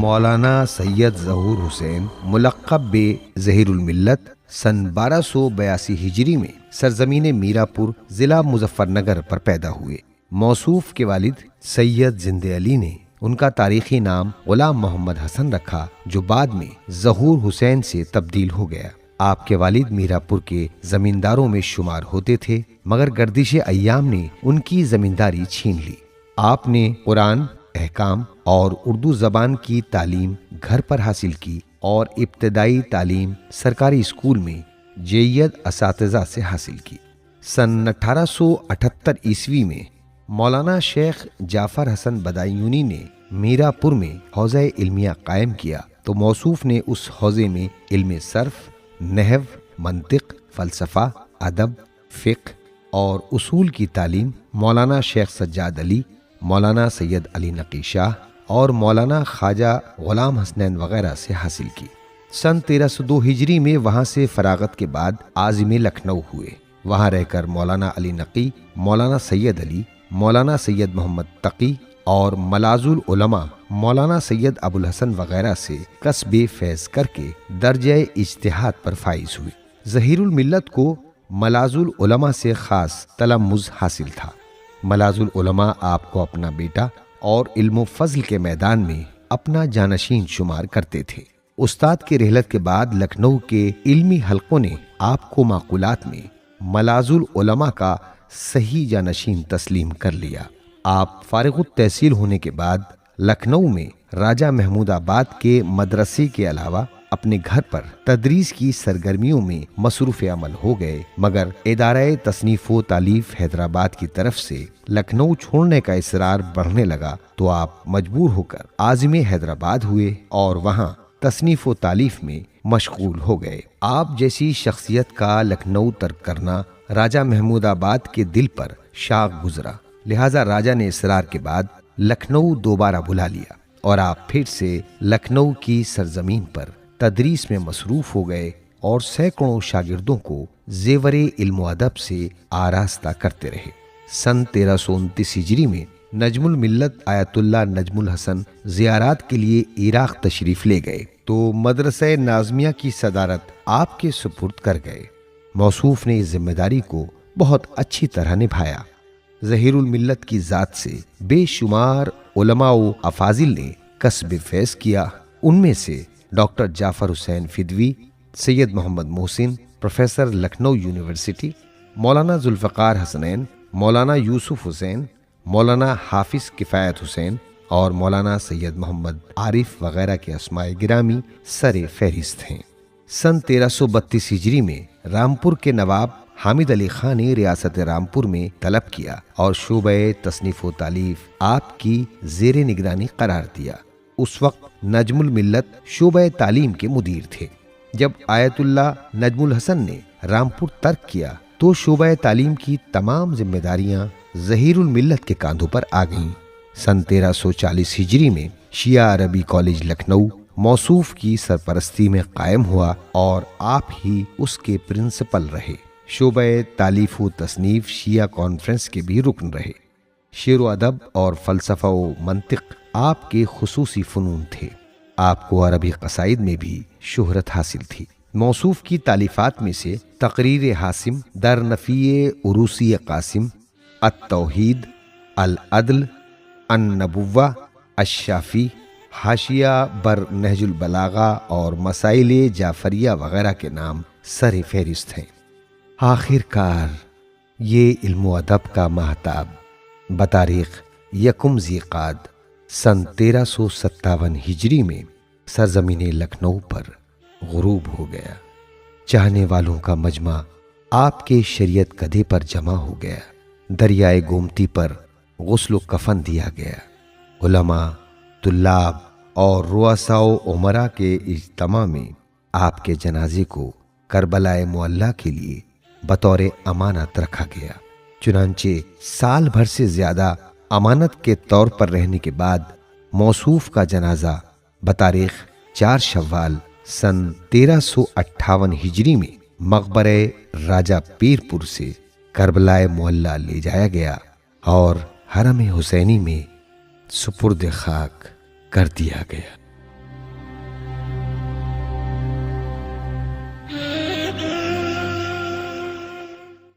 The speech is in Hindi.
मौलाना सैयद ज़हूर हुसैन मुलक़्क़ब बे ज़हीरुल मिल्लत सन 1282 हिजरी में सरजमीन मीरापुर ज़िला मुज़फ़्फ़रनगर पर पैदा हुए। मौसूफ के वालिद सैयद जिंदे अली ने उनका तारीखी नाम गुलाम मोहम्मद हसन रखा, जो बाद में ज़हूर हुसैन से तब्दील हो गया। आपके वालिद मीरापुर के जमींदारों में शुमार होते थे, मगर गर्दिश अय्याम ने उनकी जमींदारी छीन ली। आपने कुरान, अहकाम और उर्दू ज़बान की तालीम घर पर हासिल की और इब्तदाई तालीम सरकारी स्कूल में जय्यद असातिज़ा से हासिल की। सन 1878 ईस्वी में मौलाना शेख जाफ़र हसन बदायूनी ने मीरापुर में हौज़ा इल्मिया कायम किया, तो मौसूफ ने उस हौज़े में इल्म सर्फ़, नहव, मंतिक, फ़लसफ़ा, अदब, फ़िक़्ह और उसूल की तालीम मौलाना शेख सज्जाद अली, मौलाना सैयद अली नकी शाह और मौलाना ख्वाजा ग़ुलाम हसनैन वग़ैरह से हासिल की। सन 1302 हिजरी में वहाँ से फ़राग़त के बाद आज़िम लखनऊ हुए। वहाँ रहकर मौलाना अली नकी, मौलाना सैयद अली, मौलाना सैयद मोहम्मद तकी और मलाजुल उलमा मौलाना सैयद अबुल हसन वग़ैरह से कस्बे फैज़ करके दर्जे इज्तिहाद पर फाइज हुए। ज़हीरुल मिल्लत को मलाजुल उलमा से ख़ास तलम्मुज़ हासिल था। मलाजुल उलमा आपको अपना बेटा और इल्म फ़ज़्ल के मैदान में अपना जानशीन शुमार करते थे। उस्ताद की रिहलत के बाद लखनऊ के इल्मी हलकों ने आपको माक़ूलात में मलाजुल उलमा का सही जानशीन तस्लीम कर लिया। आप फारिग़ुत तहसील होने के बाद लखनऊ में राजा महमूदाबाद के मदरसे के अलावा अपने घर पर तदरीस की सरगर्मियों में मसरूफ़ अमल हो गए, मगर इदारे तसनीफ़ व तालीफ हैदराबाद की तरफ से लखनऊ छोड़ने का इसरार बढ़ने लगा, तो आप मजबूर होकर आज़िम हैदराबाद हुए और वहाँ तसनीफ़ व तालीफ में मशगूल हो गए। आप जैसी शख्सियत का लखनऊ तर्क करना राजा महमूदाबाद के दिल पर शाख गुजरा, लिहाजा राजा ने इसरार के बाद लखनऊ दोबारा बुला लिया और आप फिर से लखनऊ की सरजमीन पर तदरीस में मसरूफ़ हो गए और सैकड़ों शागिर्दों को ज़ेवरे इल्म अदब से आरास्ता करते रहे। सन 1329 हिजरी में नजमुल मिल्लत आयतुल्लाह नजमुल हसन ज़ियारात के लिए इराक़ तशरीफ़ ले गए, तो मदरसा नाज़मिया की सदारत आपके सुपुर्द कर गए। मौसूफ ने इस जिम्मेदारी को बहुत अच्छी तरह निभाया। ज़हीरुल मिल्लत की ज़ात से बेशुमार उलमा व अफाजिल ने कस्ब फैज़ किया। उनमें से doctor Jafar Hussain Fidvi, Syed Mohammad Mohsin, professor Lucknow university, Maulana Zulfiqar Hasnain, मौलाना यूसुफ हुसैन, मौलाना हाफिज़ किफ़ायत हुसैन और मौलाना सैयद मोहम्मद आरिफ वग़ैरह के अस्माए गिरामी सरे फहरिस्त हैं। सन 1332 हिजरी में रामपुर के नवाब हामिद अली खान ने रियासत रामपुर में तलब किया और शोबे तसनीफ़ व तालीफ आपकी ज़ेरे निगरानी करार दिया। उस वक्त नजमुल मिल्लत शोबे तालीम के मुदीर थे। जब आयतुल्लाह नजमुल हसन ने रामपुर तर्क किया, तो शोबे तालीम की तमाम जिम्मेदारियां ज़हीरुल मिल्लत के कांधों पर आ गईं। सन 1340 हिजरी में शिया अरबी कॉलेज लखनऊ मौसूफ की सरपरस्ती में कायम हुआ और आप ही उसके प्रिंसिपल रहे। शोबे तालीफ व तसनीफ शिया कॉन्फ्रेंस के भी रुकन रहे। शेर व अदब और फ़लसफ़ा व मंतिक आपके खुसूसी फ़नून थे। आपको अरबी क़साइद में भी शोहरत हासिल थी। मौसूफ की तालीफ़ात में से तक़रीर हासिम, दर नफ़ी उरूसी क़ासिम, अत-तौहीद, अल-अदल, अन-नबुव्वा, अश-शाफ़ी, हाशिया बर नहजुल बलागा और मसाइल जाफ़रिया वग़ैरह के नाम सर फ़हरिस्त हैं। आखिरकार ये इल्म अदब का महताब बतारीख़ यकुम ज़ीक़ाद सन 1357 हिजरी में सरजमीन लखनऊ पर गुरूब हो गया। चाहने वालों का मजमा आपके शरीयत कदे पर जमा हो गया। दरियाए गोमती पर गुस्ल कफन दिया गया। उलमा, तुल्लाब और रुअसाओ उमरा के इज्तमा में आपके जनाजे को करबलाए मुअल्ला के लिए बतौर अमानत रखा गया। चुनांचे साल भर से ज्यादा अमानत के तौर पर रहने के बाद मौसूफ का जनाजा बतारीख 4 शव्वाल सन 1358 हिजरी में मकबरे राजा पीरपुर से करबलाए मुअल्ला ले जाया गया और हरम हुसैनी में सुपुर्द खाक कर दिया गया।